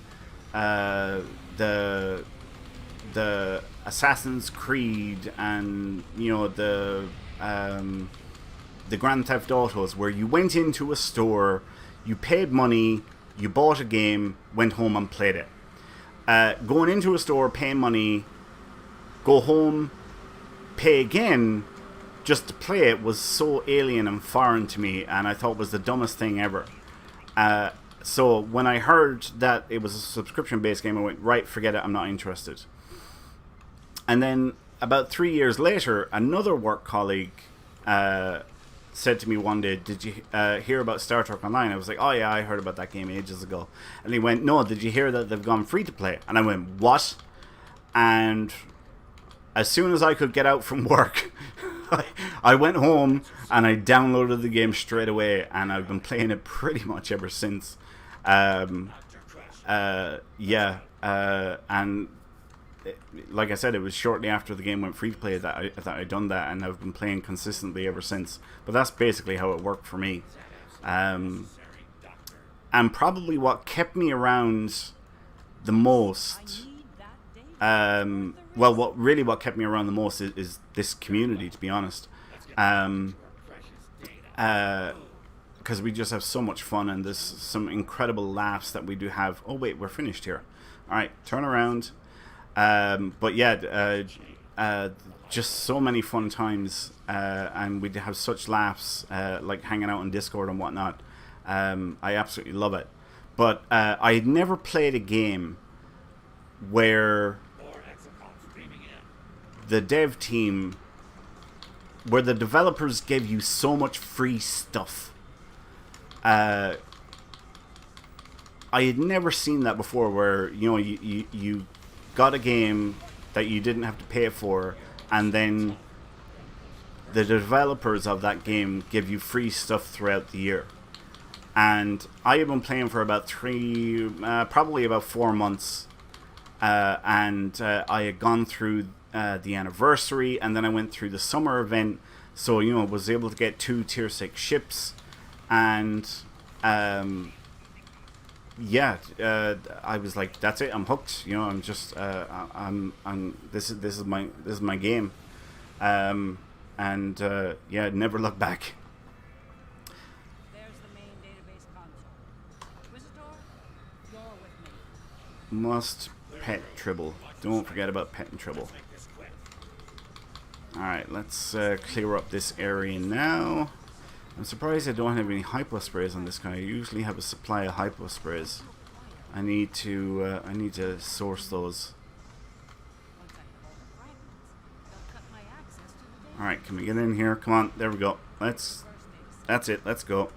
the Assassin's Creed, and the Grand Theft Autos, where you went into a store, you paid money, you bought a game, went home and played it. Going into a store, paying money, go home, pay again, just to play it was so alien and foreign to me, and I thought it was the dumbest thing ever. So when I heard that it was a subscription-based game, I went, right, forget it, I'm not interested. And then about 3 years later, another work colleague said to me one day, did you hear about Star Trek Online? I was like, oh yeah, I heard about that game ages ago. And he went, no, did you hear that they've gone free to play? And I went, what? And as soon as I could get out from work, I went home and I downloaded the game straight away, and I've been playing it pretty much ever since. And like I said, it was shortly after the game went free to play that I'd done that, and I've been playing consistently ever since. But that's basically how it worked for me. And probably what kept me around the most, what kept me around the most is this community, to be honest. Because we just have so much fun, and there's some incredible laughs that we do have. Oh wait, we're finished here. All right, turn around. But yeah, just so many fun times, and we have such laughs, like hanging out on Discord and whatnot. I absolutely love it. But I had never played a game where the dev team, where the developers gave you so much free stuff. I had never seen that before, where you got a game that you didn't have to pay for, and then the developers of that game give you free stuff throughout the year. And I have been playing for about probably about 4 months, and I had gone through the anniversary, and then I went through the summer event, so was able to get 2 tier 6 ships, and I was like, that's it, I'm hooked. I'm just this is my game, never look back. There's the main database console. Visitor, you're with me. Must pet Tribble. Don't forget about petting Tribble. Alright, let's clear up this area now. I'm surprised I don't have any hypo sprays on this guy. I usually have a supply of hypo sprays. I need to source those. Alright, can we get in here? Come on, there we go. That's it, let's go.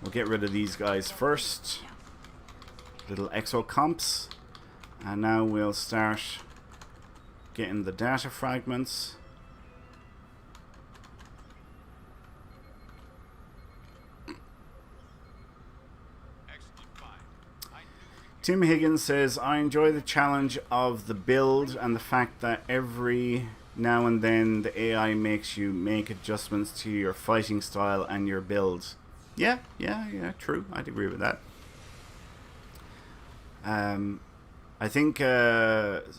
We'll get rid of these guys first. Little exo comps. And now we'll start getting the data fragments. Tim Higgins says, I enjoy the challenge of the build and the fact that every now and then the AI makes you make adjustments to your fighting style and your builds. Yeah, true. I'd agree with that. I think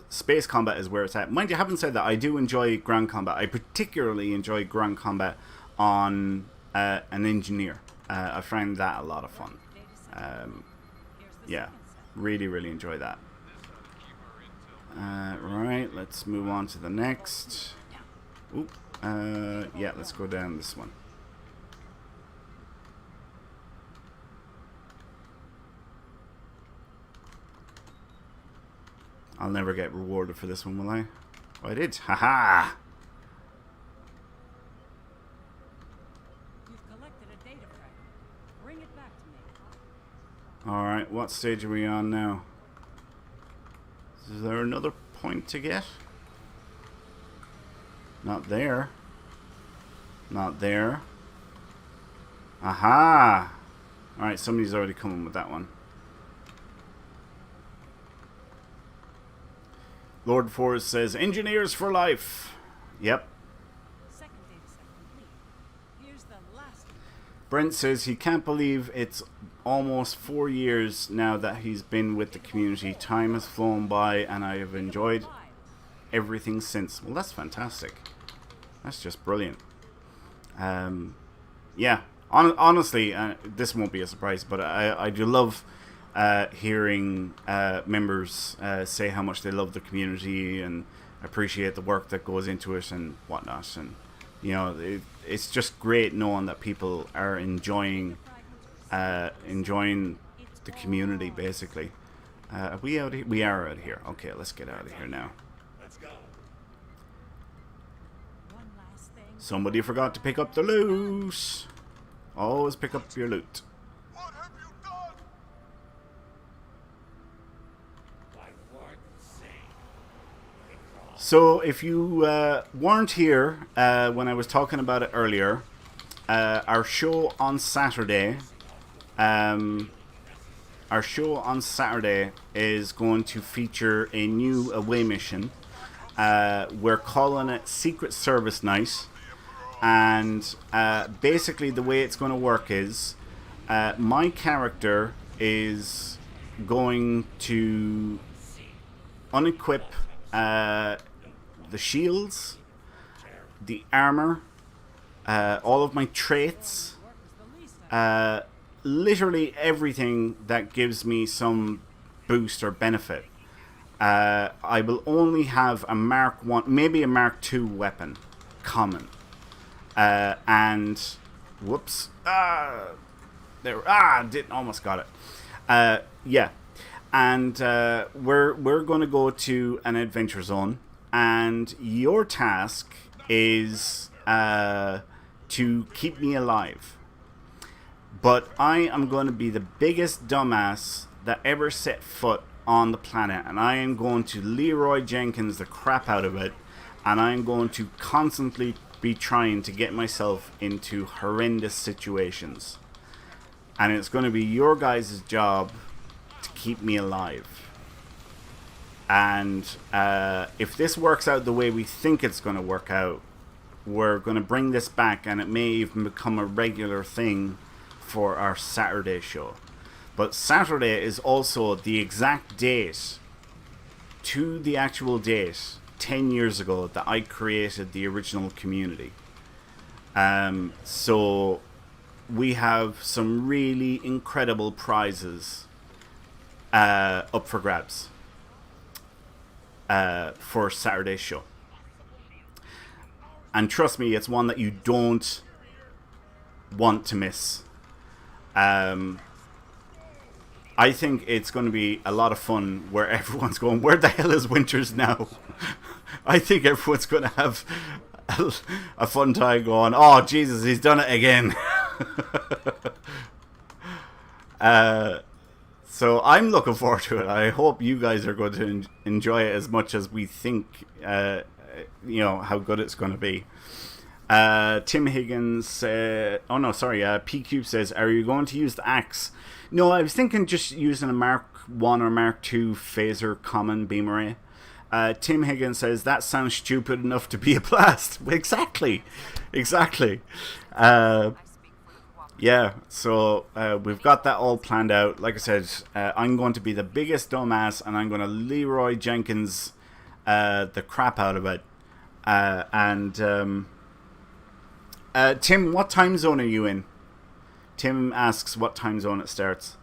space combat is where it's at. Mind you, having said that, I do enjoy ground combat. I particularly enjoy ground combat on an engineer. I find that a lot of fun. Yeah, really enjoy that. Right, let's move on to the next. Oop, yeah, let's go down this one. I'll never get rewarded for this one, will I? Oh, I did. Haha! You've collected a data fragment. Bring it back to me. Alright, what stage are we on now? Is there another point to get? Not there. Not there. Aha! Alright, somebody's already coming with that one. Lord Forrest says, engineers for life. Yep. Second data set complete. Here's the last one. Brent says he can't believe it's almost 4 years now that he's been with the community. Time has flown by and I have enjoyed everything since. Well, that's fantastic. That's just brilliant. Yeah, honestly, this won't be a surprise, but I do love hearing members say how much they love the community and appreciate the work that goes into it and whatnot. And you know, it's just great knowing that people are enjoying the community. Basically, are we out here? We are out here. Okay, let's get out of here now. One last thing. Somebody forgot to pick up the loot. Always pick up your loot. What have you done? So if you weren't here when I was talking about it earlier, our show on Saturday, is going to feature a new away mission. We're calling it Secret Service Night, and basically the way it's going to work is my character is going to unequip the shields, the armor, all of my traits, literally everything that gives me some boost or benefit. I will only have a Mark 1, maybe a Mark 2 weapon, common. And, whoops, almost got it. Yeah. And we're going to go to an adventure zone, and your task is to keep me alive. But I am going to be the biggest dumbass that ever set foot on the planet, and I am going to Leroy Jenkins the crap out of it, and I am going to constantly be trying to get myself into horrendous situations. And it's going to be your guys' job to keep me alive. And if this works out the way we think it's going to work out, we're going to bring this back, and it may even become a regular thing for our Saturday show. But Saturday is also the exact date, to the actual date, 10 years ago that I created the original community. So we have some really incredible prizes up for grabs for Saturday's show. And trust me, it's one that you don't want to miss. I think it's going to be a lot of fun where everyone's going, where the hell is Winters now? I think everyone's going to have a fun time going, oh, Jesus, So I'm looking forward to it. I hope you guys are going to enjoy it as much as we think, how good it's going to be. Tim Higgins, P Cube says, are you going to use the axe? No, I was thinking just using a Mark 1 or Mark 2 phaser common beam array. Tim Higgins says, that sounds stupid enough to be a blast. Exactly. Yeah, so we've got that all planned out. Like I said, I'm going to be the biggest dumbass, and I'm going to Leroy Jenkins the crap out of it. Tim, what time zone are you in? Tim asks what time zone it starts.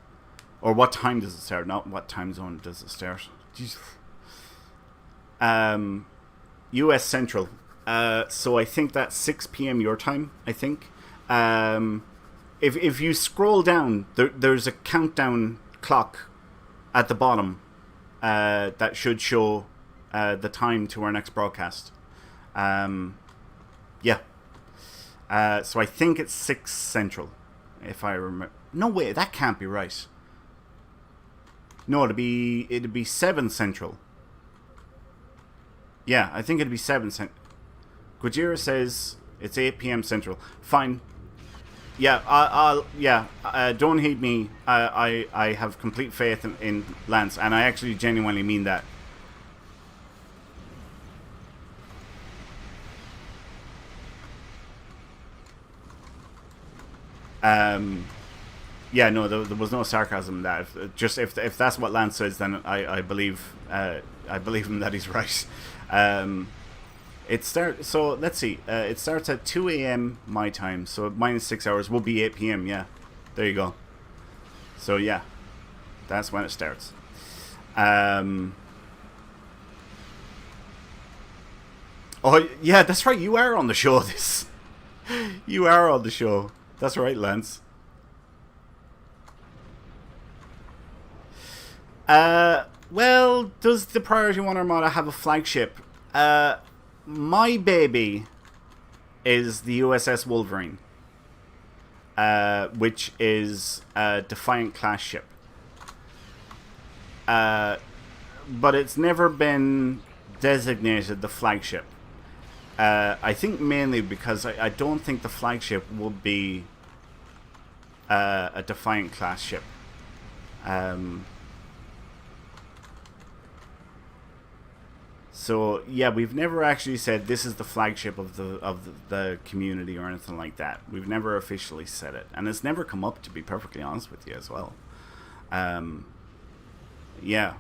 Or what time does it start, not what time zone does it start. Jesus. US Central. So I think that's 6 p.m. your time, I think. If you scroll down, there's a countdown clock at the bottom that should show the time to our next broadcast. Yeah. So I think it's 6 Central, if I remember. No way, that can't be right. No, it'd be 7 Central. Yeah, I think it'd be 7 Central. Gojira says it's 8 p.m. Central. Fine. Yeah, don't hate me. I have complete faith in Lance, and I actually genuinely mean that. Yeah, no, there was no sarcasm in that. If that's what Lance says, then I believe him that he's right. So let's see. It starts at 2 a.m. my time, so minus 6 hours will be 8 p.m. Yeah, there you go. So yeah, that's when it starts. Oh yeah, that's right. You are on the show. You are on the show. That's right, Lance. Well, does the Priority 1 Armada have a flagship? My baby is the USS Wolverine, which is a Defiant class ship. But it's never been designated the flagship. I think mainly because I don't think the flagship will be a Defiant class ship. So yeah, we've never actually said this is the flagship of the community or anything like that. We've never officially said it, and it's never come up, to be perfectly honest with you as well. Yeah,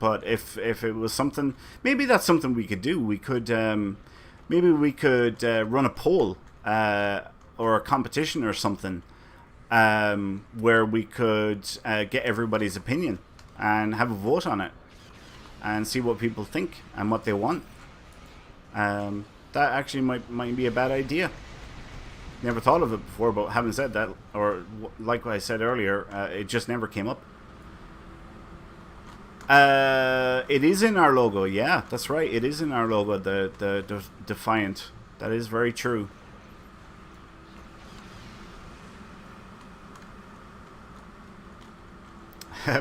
but if it was something, maybe that's something we could do. We could maybe we could run a poll or a competition or something where we could get everybody's opinion and have a vote on it. And see what people think and what they want. That actually might be a bad idea. Never thought of it before, but having said that, or like what I said earlier, it just never came up. It is in our logo, yeah, that's right. It is in our logo, the Defiant. That is very true.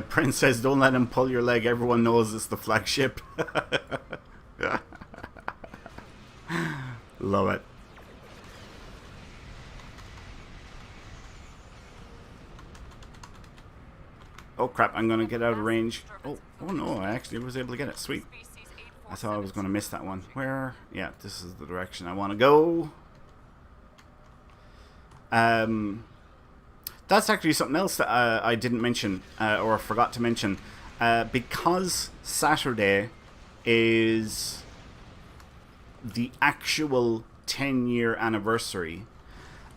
Prince says, don't let him pull your leg. Everyone knows it's the flagship. Love it. Oh crap, I'm going to get out of range. Oh no, I actually was able to get it. Sweet. I thought I was going to miss that one. Where? Yeah, this is the direction I want to go. That's actually something else that I didn't mention or forgot to mention. Because Saturday is the actual 10-year anniversary,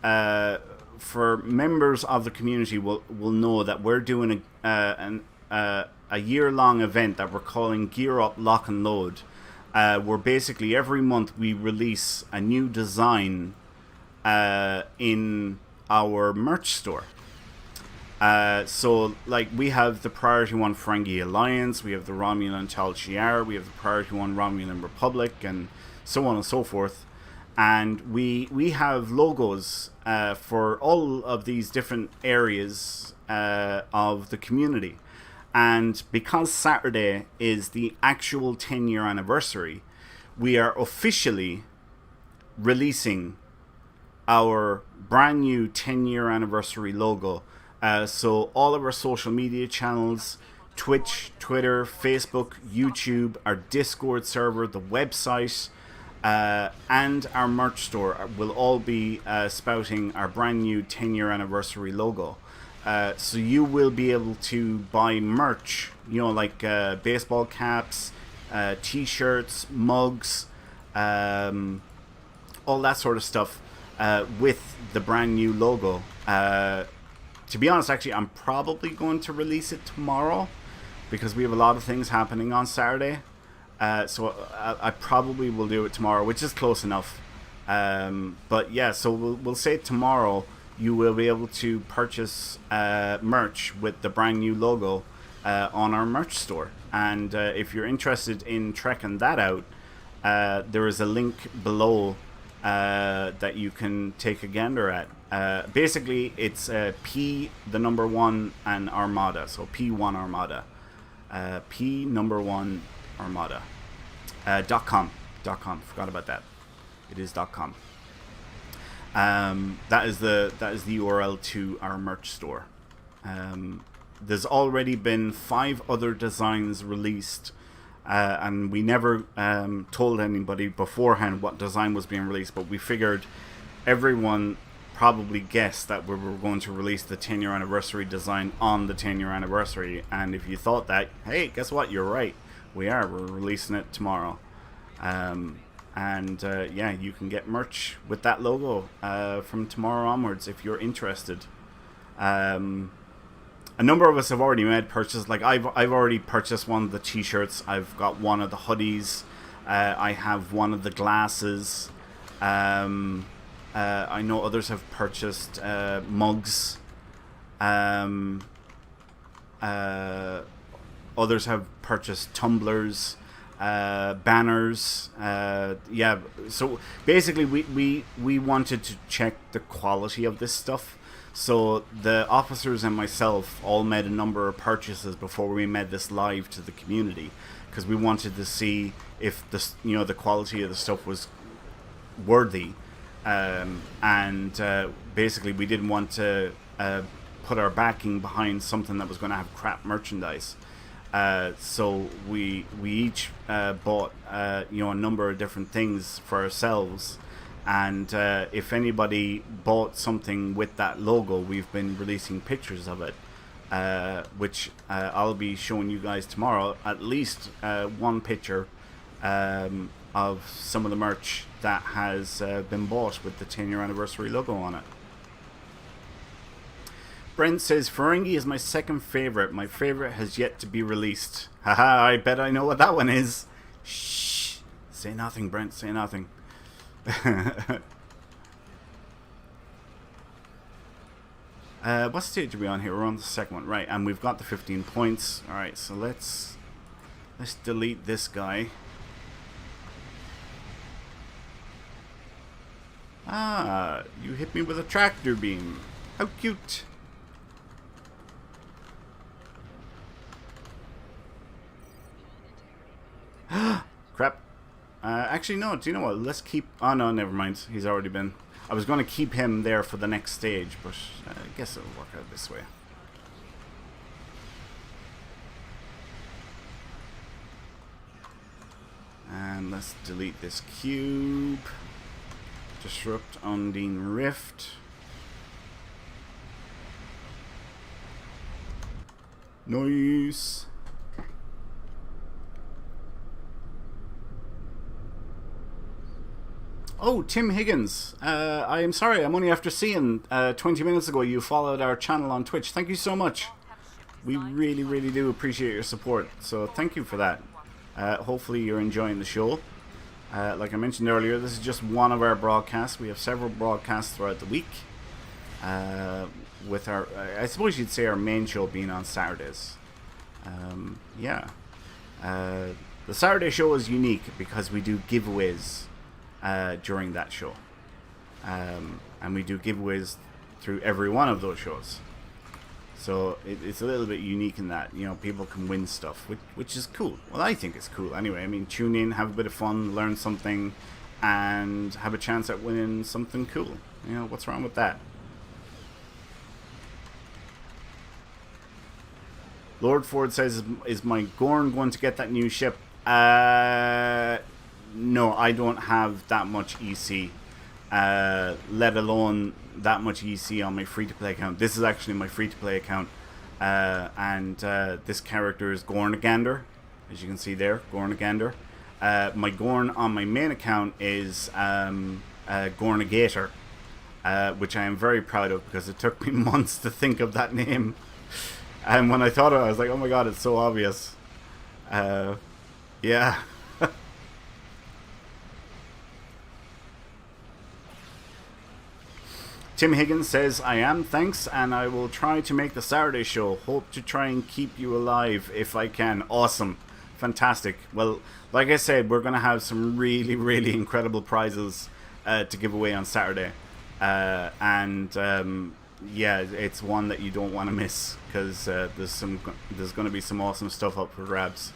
for members of the community will know that we're doing a year-long event that we're calling Gear Up, Lock and Load, where basically every month we release a new design in our merch store. So, like, we have the Priority 1 Ferengi Alliance, we have the Romulan Tal Shiar, we have the Priority 1 Romulan Republic, and so on and so forth. And we have logos for all of these different areas of the community. And because Saturday is the actual 10-year anniversary, we are officially releasing our brand new 10-year anniversary logo. So all of our social media channels, Twitch, Twitter, Facebook, YouTube, our Discord server, the website, and our merch store will all be spouting our brand new 10-year anniversary logo. So you will be able to buy merch, like baseball caps, t-shirts, mugs, all that sort of stuff with the brand new logo. To be honest, actually, I'm probably going to release it tomorrow because we have a lot of things happening on Saturday. So I probably will do it tomorrow, which is close enough. But yeah, so we'll say tomorrow you will be able to purchase merch with the brand new logo on our merch store. And if you're interested in checking that out, there is a link below that you can take a gander at. Basically, it's P, the number 1, and Armada. So P1 Armada. P number 1 Armada. .com. Forgot about that. It is .com. That is the URL to our merch store. There's already been 5 other designs released, and we never told anybody beforehand what design was being released, but we figured everyone probably guessed that we were going to release the 10-year anniversary design on the 10-year anniversary. And if you thought that, hey, guess what? You're right. We're releasing it tomorrow. Yeah, you can get merch with that logo from tomorrow onwards if you're interested. A number of us have already made purchases. Like I've already purchased one of the t-shirts. I've got one of the hoodies. I have one of the glasses. I know others have purchased mugs. Others have purchased tumblers, banners. Yeah, so basically we wanted to check the quality of this stuff. So the officers and myself all made a number of purchases before we made this live to the community, because we wanted to see if the quality of the stuff was worthy. Basically we didn't want to put our backing behind something that was going to have crap merchandise. So we each bought a number of different things for ourselves, and if anybody bought something with that logo, we've been releasing pictures of it, which I'll be showing you guys tomorrow. At least one picture of some of the merch that has been bought with the 10-year anniversary logo on it. Brent says, Ferengi is my second favorite. My favorite has yet to be released. Haha, I bet I know what that one is. Shh. Say nothing, Brent. Say nothing. What stage are we on here? We're on the second one. Right, and we've got the 15 points. Alright, so let's delete this guy. Ah, you hit me with a tractor beam. How cute. Crap. Actually, no. Do you know what? Let's keep... Oh, no, never mind. He's already been... I was going to keep him there for the next stage, but I guess it'll work out this way. And let's delete this cube. Disrupt Undine Rift. Nice. Oh, Tim Higgins. I am sorry, I'm only after seeing 20 minutes ago you followed our channel on Twitch. Thank you so much. We really, really do appreciate your support. So thank you for that. Hopefully you're enjoying the show. Like I mentioned earlier, this is just one of our broadcasts. We have several broadcasts throughout the week. With our, I suppose you'd say our main show being on Saturdays. Yeah. The Saturday show is unique because we do giveaways during that show. And we do giveaways through every one of those shows. So it's a little bit unique in that, you know, people can win stuff, which is cool. Well, I think it's cool anyway. I mean, tune in, have a bit of fun, learn something, and have a chance at winning something cool. You know, what's wrong with that? Lord Ford says, is my Gorn going to get that new ship? No, I don't have that much EC. Let alone that much EC on my free-to-play account. This is actually my free-to-play account. And this character is Gornagander, as you can see there, Gornagander. My Gorn on my main account is Gornagator, which I am very proud of because it took me months to think of that name. And when I thought of it, I was like, oh my god, it's so obvious. Yeah. Tim Higgins says, I am, thanks, and I will try to make the Saturday show. Hope to try and keep you alive if I can. Awesome. Fantastic. Well, like I said, we're going to have some really, really incredible prizes to give away on Saturday. Yeah, it's one that you don't want to miss because there's going to be some awesome stuff up for grabs.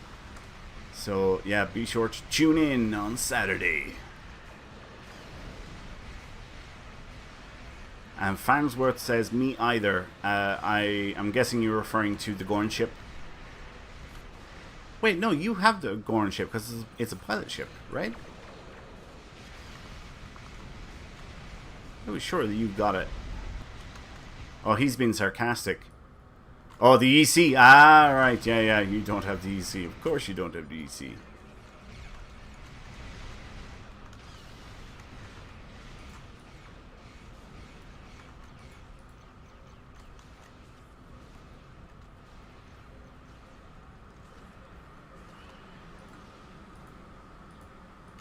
So, yeah, be sure to tune in on Saturday. And Farnsworth says, me either. I'm guessing you're referring to the Gorn ship. Wait, no, you have the Gorn ship because it's a pilot ship, right? I was sure that you got it. Oh, he's being sarcastic. Oh, the EC. Ah, right. Yeah, you don't have the EC. Of course you don't have the EC.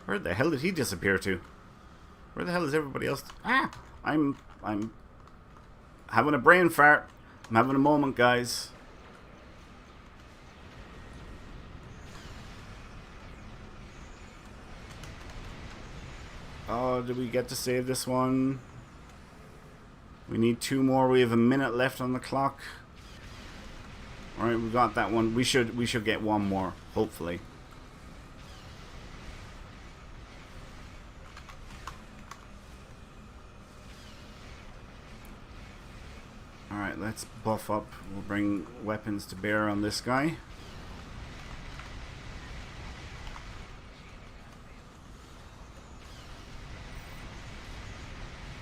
Where the hell did he disappear to? Where the hell is everybody else? Ah! I'm having a brain fart. I'm having a moment, guys. Oh, did we get to save this one? We need 2 more. We have a minute left on the clock. Alright, we got that one. We should get 1 more, hopefully. Alright, let's buff up. We'll bring weapons to bear on this guy.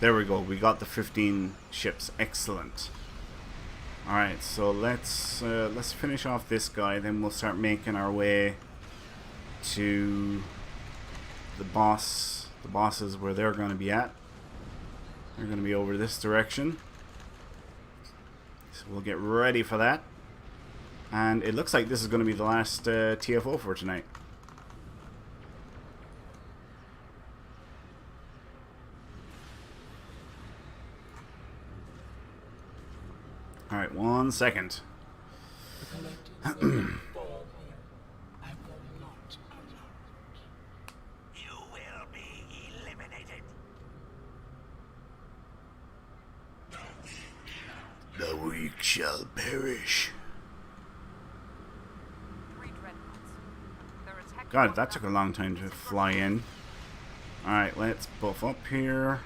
There we go. We got the 15 ships. Excellent. Alright, so let's finish off this guy. Then we'll start making our way to the boss. The bosses where they're going to be at. They're going to be over this direction. So we'll get ready for that. And it looks like this is going to be the last TFO for tonight. Alright, 1 second. You will be eliminated. The weak shall perish. 3 dreadnoughts. They're attacking. God, that took a long time to fly in. Alright, let's buff up here.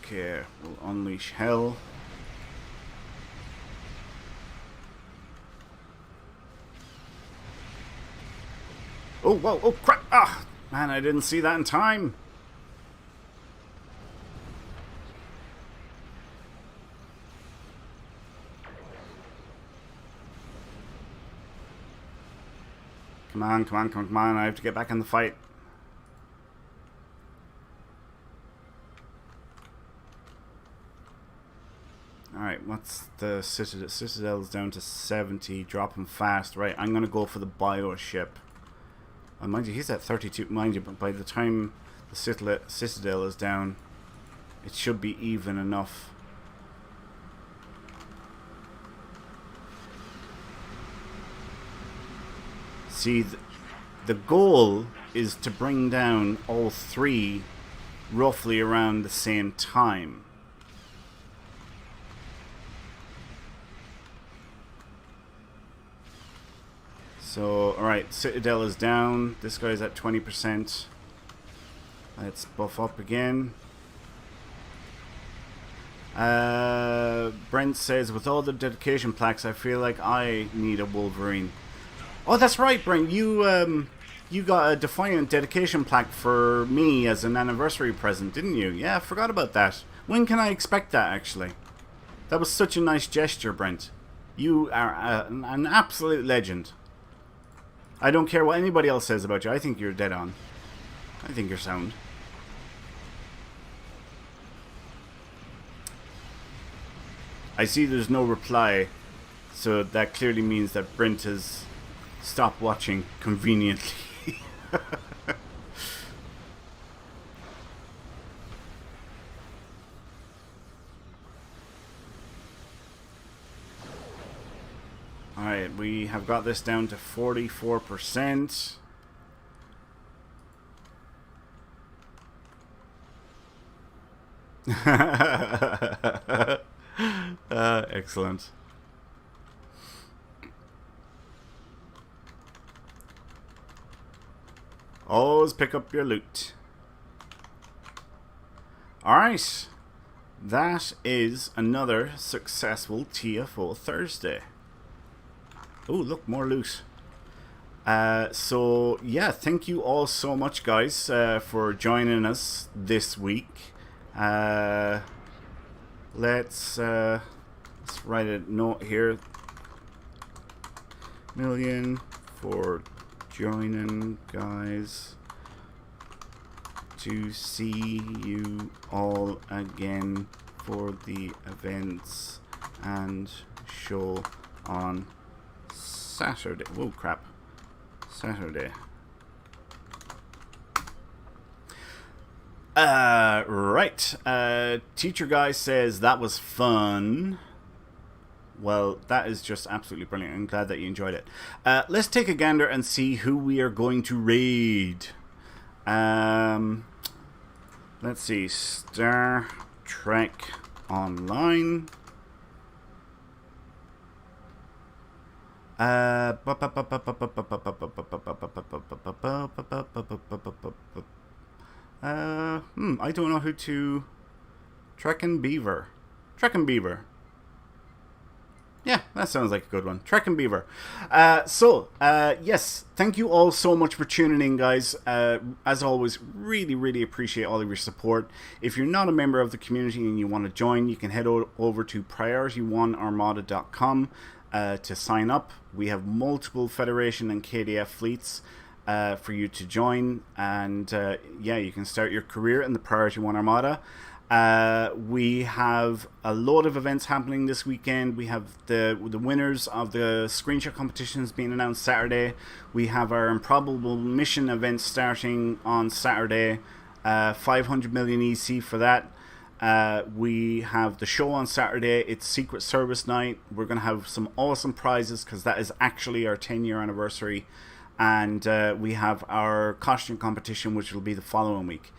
Okay, we'll unleash hell. Oh, whoa, oh crap! Ah! Man, I didn't see that in time! Come on, come on, come on, I have to get back in the fight. Alright, what's the Citadel? Citadel's down to 70, dropping fast. Right, I'm going to go for the bio ship. Mind you, he's at 32. Mind you, but by the time the Citadel is down, it should be even enough. See, the goal is to bring down all 3 roughly around the same time. So, alright, Citadel is down. This guy's at 20%. Let's buff up again. Brent says, with all the dedication plaques, I feel like I need a Wolverine. Oh, that's right, Brent. You got a Defiant dedication plaque for me as an anniversary present, didn't you? Yeah, I forgot about that. When can I expect that, actually? That was such a nice gesture, Brent. You are an absolute legend. I don't care what anybody else says about you. I think you're dead on. I think you're sound. I see there's no reply, so that clearly means that Brent has stopped watching conveniently. Alright, we have got this down to 44%. Excellent. Always pick up your loot. Alright. That is another successful TFO Thursday. Oh, look, more loot. So, yeah, thank you all so much, guys, for joining us this week. Let's write a note here. Million for joining, guys. To see you all again for the events and show on Saturday. Whoa, crap. Saturday. Right. Teacher Guy says that was fun. Well, that is just absolutely brilliant. I'm glad that you enjoyed it. Let's take a gander and see who we are going to raid. Let's see. Star Trek Online. I don't know who to... Trek and Beaver. Trek and Beaver. Yeah, that sounds like a good one. Trek and Beaver. Yes, thank you all so much for tuning in, guys. As always, really, really appreciate all of your support. If you're not a member of the community and you want to join, you can head over to PriorityOneArmada.com to sign up. We have multiple Federation and KDF fleets for you to join. And yeah, you can start your career in the Priority One Armada. We have a lot of events happening this weekend. We have the winners of the screenshot competitions being announced Saturday. We have our improbable mission event starting on Saturday. 500 million EC for that. We have the show on Saturday. It's Secret Service night. We're going to have some awesome prizes because that is actually our 10-year anniversary. And we have our costume competition, which will be the following week.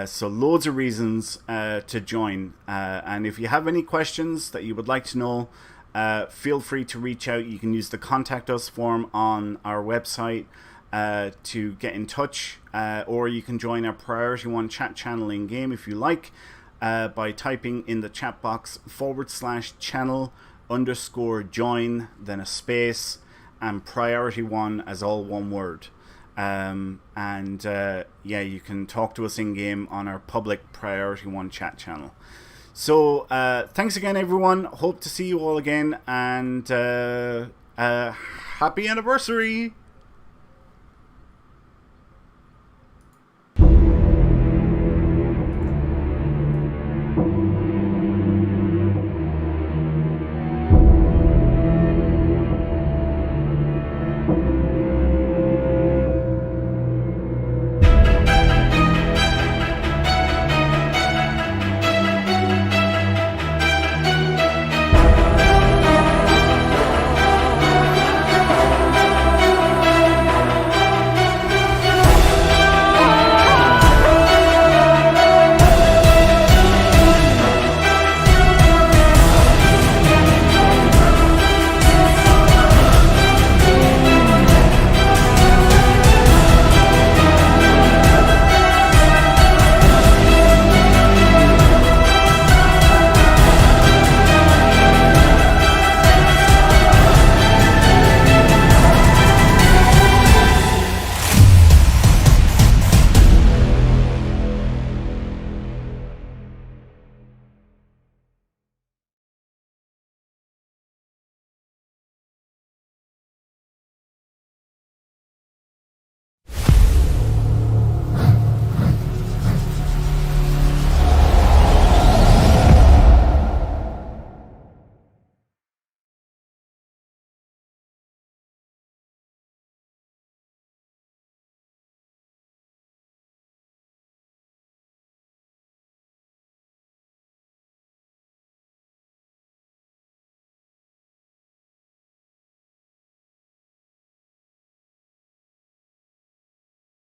So loads of reasons to join. And if you have any questions that you would like to know, feel free to reach out. You can use the contact us form on our website to get in touch. Or you can join our Priority One chat channel in game if you like by typing in the chat box /channel_join, then a space, and Priority One as all one word. Yeah, you can talk to us in game on our public Priority One chat channel. So thanks again, everyone. Hope to see you all again, and happy anniversary.